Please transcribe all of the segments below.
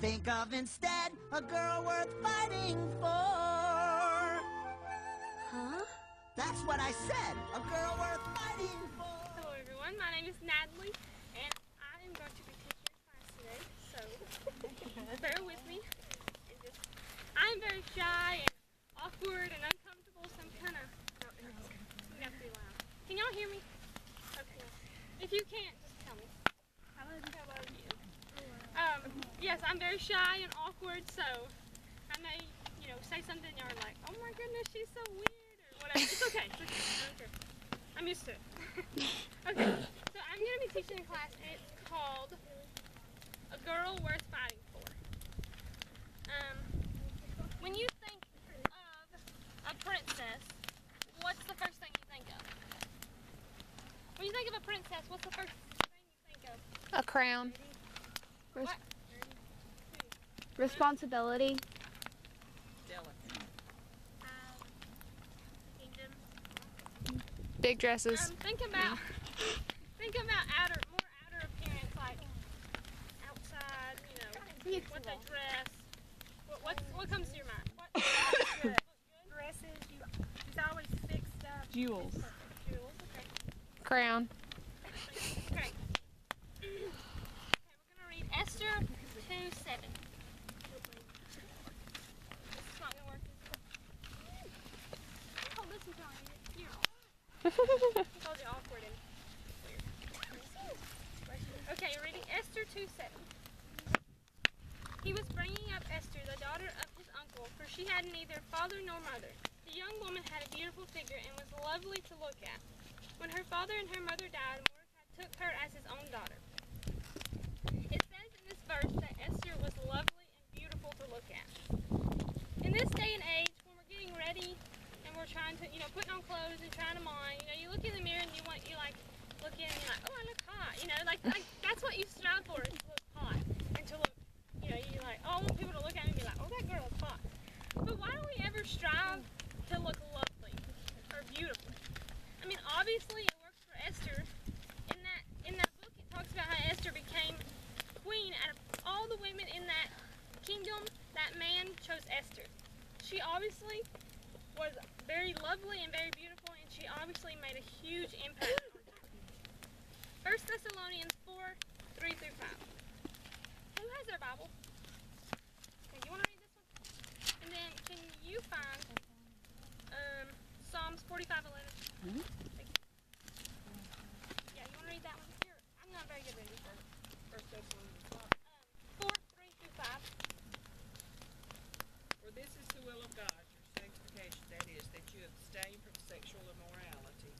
Think of instead a girl worth fighting for. Huh? That's what I said, a girl worth fighting for. Hello everyone, my name is Natalie, and I am going to be teaching class today, so bear with me. I'm very shy and awkward and uncomfortable, so I'm kind of, pretty loud. Can y'all hear me? Okay. If you can't, just tell me. How about you? Yes, I'm very shy and awkward, so I may, say something and you're like, oh my goodness, she's so weird, or whatever. It's okay. It's okay. I don't care. I'm used to it. Okay, so I'm going to be teaching a class, and it's called A Girl Worth Fighting For. When you think of a princess, what's the first thing you think of? When you think of a princess, what's the first thing you think of? A crown. What? Responsibility. Big dresses. Think about more outer appearance, like outside, what they dress. What comes to your mind? What dresses, she's always fixed up. Jewels. Jewels, okay. Crown. Great. Okay, we're going to read Esther 2:7. This is not going to work. Oh, listen to me. It's all awkward and weird. Okay, you're reading Esther 2:7. He was bringing up Esther, the daughter of his uncle, for she had neither father nor mother. The young woman had a beautiful figure and was lovely to look at. When her father and her mother died, Mordecai took her as his own daughter. It says in this verse that Esther was lovely and beautiful to look at. In this day and age, when we're getting ready and we're trying to, putting on clothes and trying them on, you look in the mirror and you look in and you're like, oh, I look hot. Like that's what you strive for, is to look hot and to look, you're like, oh, I want people to look at me and be like, oh, that girl's hot. But why don't we ever strive to look lovely or beautiful? I mean, obviously it works for Esther. In that book, it talks about how Esther became queen. Out of all the women in that kingdom, that man chose Esther. She obviously was very lovely and very beautiful, and she obviously made a huge impact on her. 1 Thessalonians 4:3-5. Who has their Bible? Okay, you want to read this one? And then can you find Psalms 45:11? Mm-hmm. Yeah, you want to read that one? Here, I'm not very good reading. 1 Thessalonians 4:3-5. For this is the will of God, your sanctification, that is, that you abstain from sexual immorality,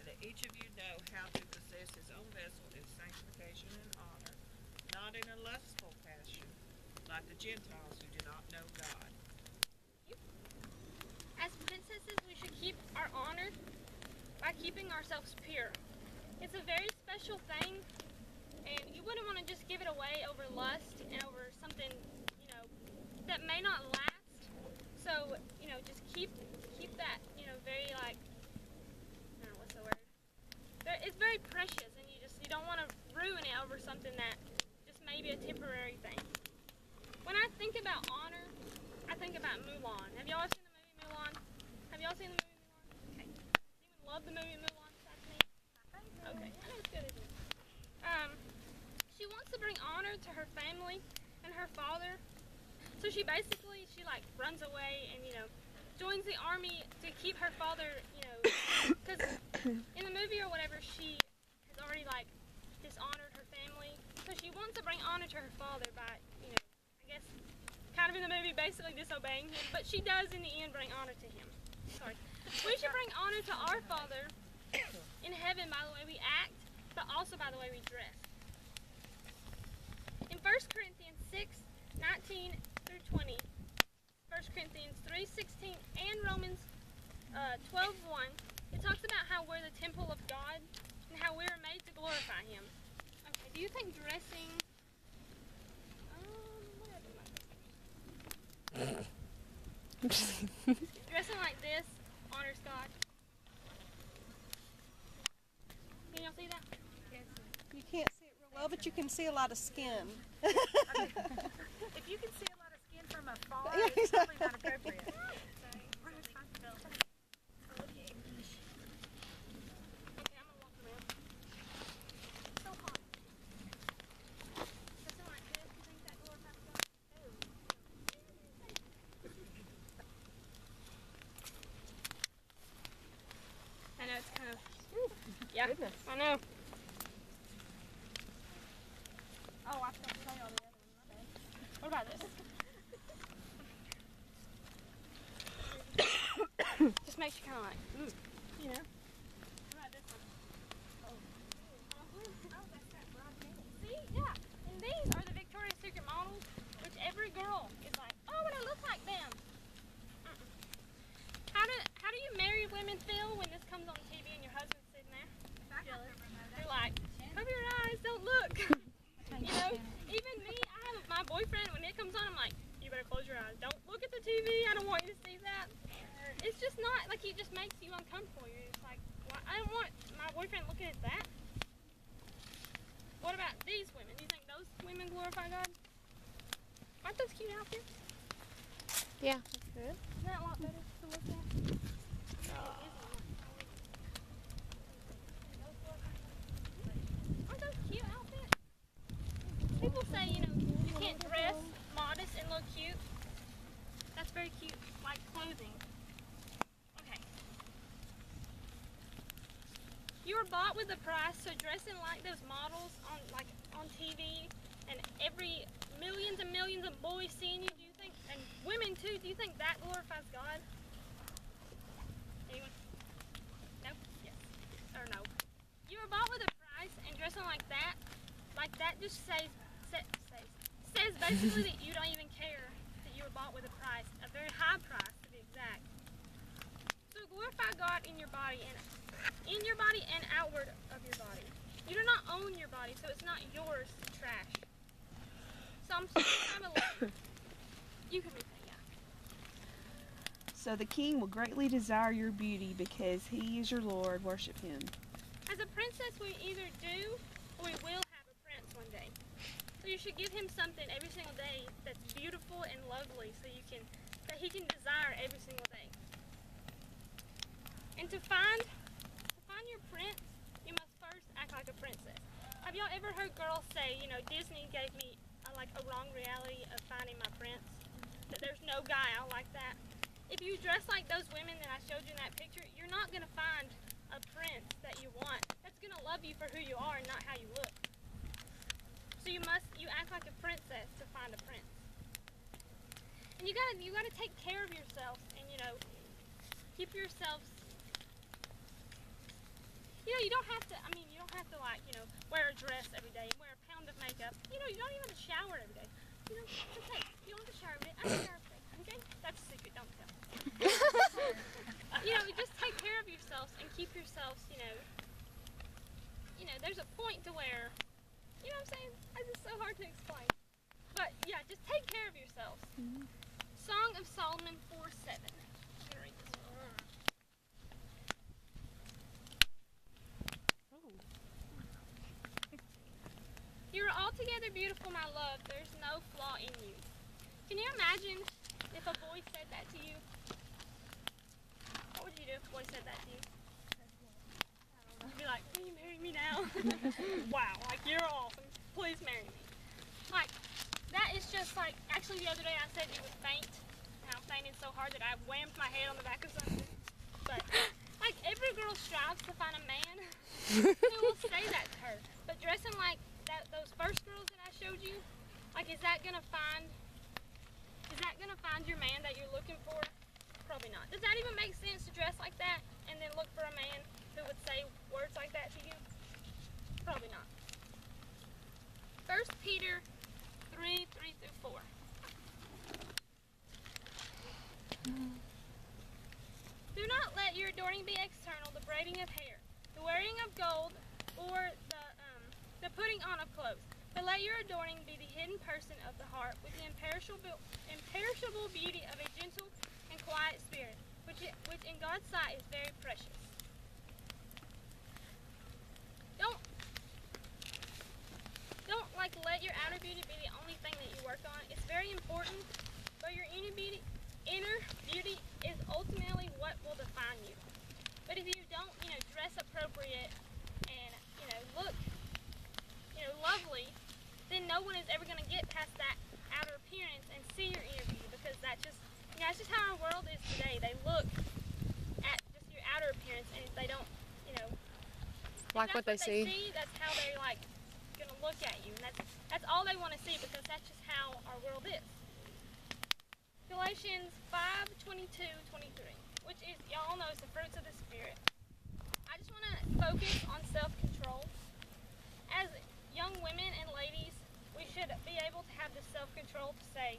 and that each of you know how to possess his own vessel in sanctification and honor, not in a lustful passion, like the Gentiles who do not know God. As princesses, we should keep our honor by keeping ourselves pure. It's a very special thing, and you wouldn't want to just give it away over lust and over something, that may not last. So, just keep that, very I don't know, what's the word? It's very precious, and you don't want to ruin it over something that just may be a temporary thing. When I think about honor, I think about Mulan. Have y'all seen the movie Mulan? Have y'all seen the movie Mulan? Okay. Does anyone love the movie Mulan? That's me. Okay, I know it's good, isn't it? She wants to bring honor to her family and her father. So she runs away and, joins the army to keep her father, because in the movie or whatever, she has already, dishonored her family. So she wants to bring honor to her father by, I guess, kind of in the movie, basically disobeying him. But she does, in the end, bring honor to him. Sorry. We should bring honor to our Father in heaven by the way we act, but also by the way we dress. In 1 Corinthians 6:19-20, 1 Corinthians 3:16, and Romans 12:1, it talks about how we're the temple of God and how we are made to glorify Him. Okay, do you think dressing... dressing like this honors God? Can y'all see that? You can't see it real well, but you can see a lot of skin. If I know. Oh, I forgot to tell you all the other one. My bad. What about this? Just makes you kind of like, you know? What about this one? See? Yeah. And these are the Victoria's Secret models, which every girl is like, oh, but I look like them. How do you married women feel when this comes on TV and your husband's sitting there? They're like, cover your eyes, don't look. You know, even me, I have my boyfriend, when it comes on, I'm like, you better close your eyes. Don't look at the TV. I don't want you to see that. It's just not, like, it just makes you uncomfortable. You're just like, well, I don't want my boyfriend looking at that. What about these women? Do you think those women glorify God? Aren't those cute outfits? Yeah. That's good. Isn't that a lot better to look at? Aren't those cute outfits? People say, you know, you can't dress modest and look cute. That's very cute, like clothing. Okay. You were bought with a price, so dressing like those models on TV and every millions and millions of boys seeing you, do you think, and women too, do you think that glorifies God? Anyone? No? Yes. Or no? You were bought with a price, and dressing like that just says basically that you don't even care that you were bought with a price, a very high price to be exact. So glorify God in your body and outward of your body. You do not own your body, so it's not yours to trash. Psalm 65:11. You can read that, yeah. So the king will greatly desire your beauty because he is your Lord. Worship him. As a princess, we either do or we will have a prince one day. So you should give him something every single day that's beautiful and lovely, so that he can desire every single day. And to find your prince, you must first act like a princess. Have y'all ever heard girls say, you know, Disney gave me a wrong reality of finding my prince? That there's no guy out like that. If you dress like those women that I showed you in that picture, you're not going to find a prince that you want. That's going to love you for who you are and not how you look. So you act like a princess to find a prince. And you gotta take care of yourselves and, you know, keep yourselves. You know, you don't have to like, you know, wear a dress every day and wear a pound of makeup. You know, you don't even have to shower every day. You know, it's okay. You don't have to shower every day. I shower every day. Okay? That's a secret. Don't tell. You know, just take care of yourselves and keep yourselves, you know, there's a point to where, you know what I'm saying? It's just so hard to explain. But yeah, just take care of yourselves. Mm-hmm. Song of Solomon 4:7. I'm gonna read this one. You are altogether beautiful, my love. There's no flaw in you. Can you imagine if a boy said that to you? What would you do if a boy said that to you? You'd be like, will you marry me now? Wow, like, you're awesome. Please marry me. Like, that is just like, actually the other day I said it was faint. And I was fainting so hard that I whammed my head on the back of something. But, like, every girl strives to find a man who will say that to her. But dressing like those first girls that I showed you, like, is that gonna find your man that you're looking for? Probably not. Does that even make sense to dress like that and then look for a man who would say words like that to you? Probably not. 1 Peter 3:3-4. Do not let your adorning be external, the braiding of hair, the wearing of gold, or the putting on of clothes. But let your adorning be the hidden person of the heart, with the imperishable beauty of a gentle and quiet spirit, which in God's sight is very precious. Don't let your outer beauty be the only thing that you work on. It's very important, but your inner beauty is ultimately what will define you. But if you don't, dress appropriate and, look, lovely, then no one is ever going to get past that outer appearance and see your inner beauty, because that's just how our world is today. They look at just your outer appearance, and if they don't, Like what they see. That's how they're like gonna look at you, and that's all they want to see, because that's just how our world is. Galatians 5:22-23, which is, y'all know, is the fruits of the Spirit. I just want to focus on self-control. As young women and ladies, we should be able to have the self-control to say,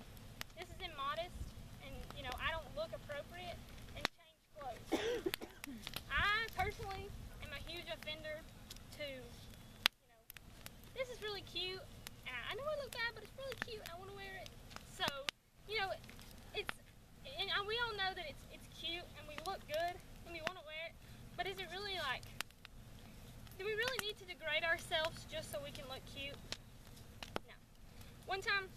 this is immodest, and I don't look appropriate, and change clothes. I personally am a huge offender to, this is really cute, and I know I look bad, but it's really cute, and I want to wear it. So, we all know that it's cute, and we look good, and we want to wear it, but is it really do we really need to degrade ourselves just so we can look cute? No. One time,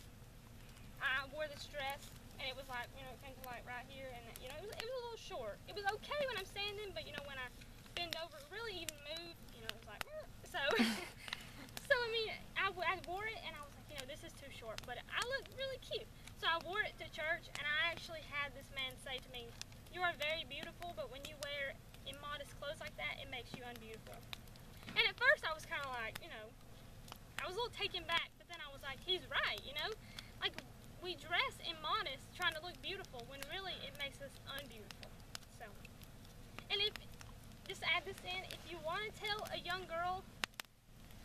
I wore this dress, and it was like, it came to like right here, and it was a little short. It was okay when I'm standing, but when I bend over, it really even moved, it was like, so, I wore it, and I was like, this is too short, but I look really cute. So I wore it to church, and I actually had this man say to me, you are very beautiful, but when you wear immodest clothes like that, it makes you unbeautiful. And at first I was kind of like, I was a little taken back, but then I was like, he's right, Like, we dress immodest trying to look beautiful when really it makes us unbeautiful. So, and just add this in, if you want to tell a young girl,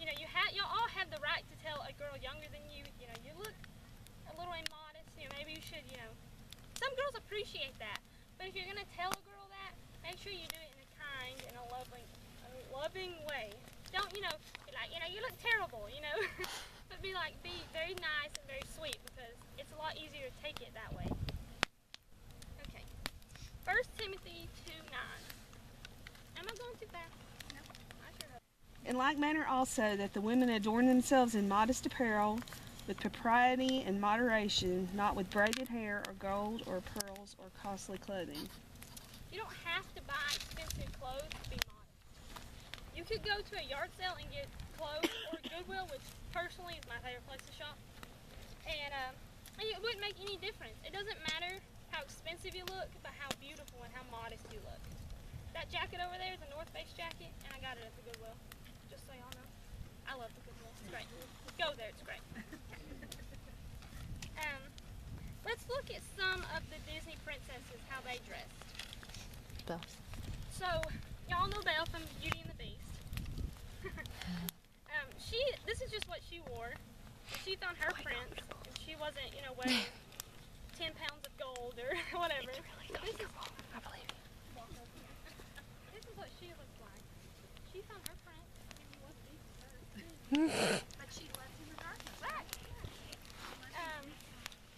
you all have the right to tell a girl younger than you, you look a little immodest, maybe you should, some girls appreciate that, but if you're going to tell a girl that, make sure you do it in a kind and a loving way. Don't, be like, you look terrible, but be very nice and very sweet, because it's a lot easier to take it that way. Okay, 1 Timothy 2:9. Am I going too fast? No, I sure hope. In like manner also, that the women adorn themselves in modest apparel, with propriety and moderation, not with braided hair or gold or pearls or costly clothing. You don't have to buy expensive clothes to be modest. You could go to a yard sale and get clothes, or Goodwill, which personally is my favorite place to shop, and it wouldn't make any difference. It doesn't matter how expensive you look, but how beautiful and how modest you look. That jacket over there is a North Face jacket, and I got it at the Goodwill, just so y'all know. I love the Goodwill. It's great. Go there. It's great. Let's look at some of the Disney princesses, how they dressed. Belle. So, y'all know Belle from Beauty and the Beast. This is just what she wore. She found her prince, and she wasn't, wearing 10 pounds of gold or whatever. This is, I believe you. this is what she looks like. She found her prince, and he was beast first. But she left him in darkness. Right.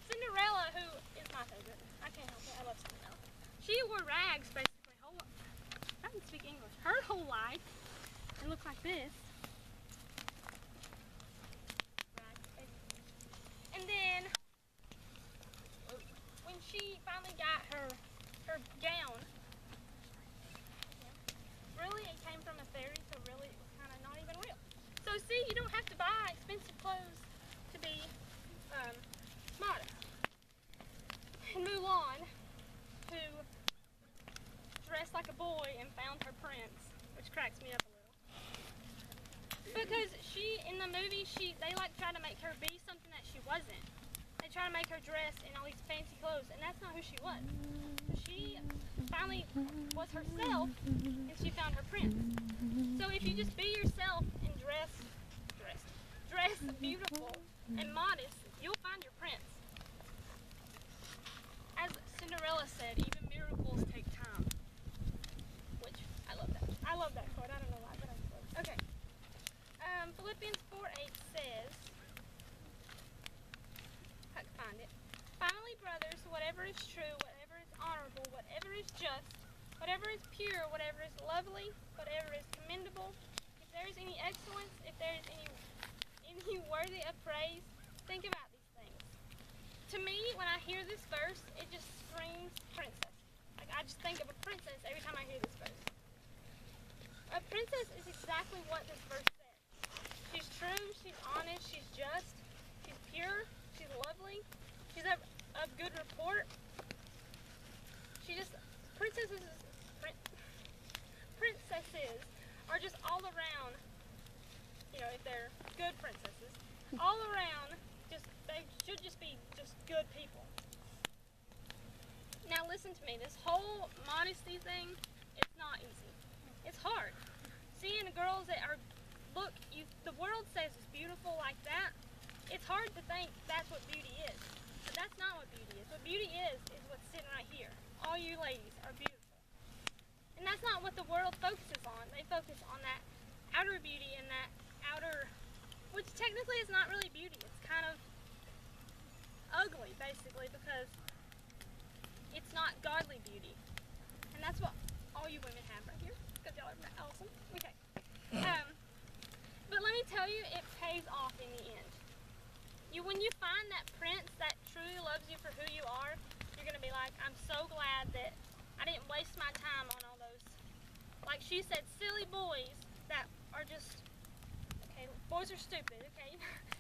Cinderella, who is my favorite. I can't help it. I love Cinderella. She wore rags basically I can speak English. Her whole life, and looked like this. And then, when she finally got her gown, really it came from a fairy, so really it was kind of not even real. So see, you don't have to buy expensive clothes to be modest. And Mulan, who dressed like a boy and found her prince, which cracks me up a little. Because in the movie, they try to make her be something that she wasn't. They try to make her dress in all these fancy clothes, and that's not who she was. She finally was herself, and she found her prince. So if you just be yourself and dress beautiful and modest, you'll find your prince. As Cinderella said, even miracles take time. Which, I love that. I love that quote. I don't know why, but I love it. Okay. Philippians 4:8 says, I can find it. Finally, brothers, whatever is true, whatever is honorable, whatever is just, whatever is pure, whatever is lovely, whatever is commendable, if there is any excellence, if there is any worthy of praise, think about these things. To me, when I hear this verse, it just screams princess. I just think of a princess every time I hear this verse. A princess is exactly what this verse says. She's true, she's honest, she's just, she's pure, she's lovely, she's of good report. Princesses are just all around all around, they should just be just good people. Now listen to me, this whole modesty thing, it's not easy. It's hard. Seeing girls that are, the world says it's beautiful like that, it's hard to think that's what beauty is. But that's not what beauty is. What beauty is what's sitting right here. All you ladies are beautiful. And that's not what the world focuses on. They focus on that outer beauty and that outer, which technically is not really beauty. It's kind of ugly, basically, because it's not godly beauty. And that's what all you women have right here, because y'all are awesome. Okay. But let me tell you, it pays off in the end. When you find that prince that truly loves you for who you are, you're going to be like, I'm so glad that I didn't waste my time on all those, like she said, silly boys that are just, okay, boys are stupid, okay,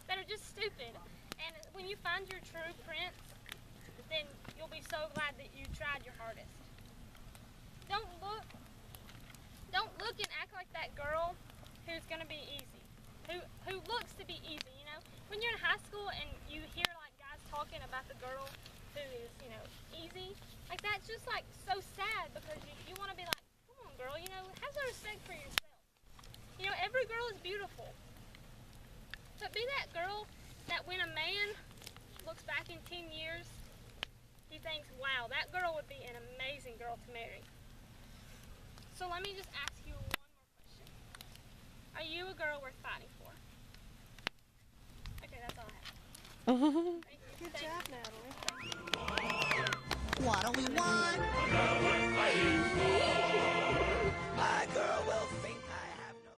that are just stupid. And when you find your true prince, then you'll be so glad that you tried your hardest. Don't look and act like that girl who's going to be easy, who looks to be easy, you know? When you're in high school and you hear like guys talking about the girl who is, you know, easy, like that's just like so sad, because you want to be like, come on girl, you know, have some respect for yourself. You know, every girl is beautiful. But be that girl that when a man looks back in 10 years, he thinks, wow, that girl would be an amazing girl to marry. So let me just ask you one more question. Are you a girl worth fighting for? Okay, that's all I have. Thank you. Good job, Natalie. What do we want?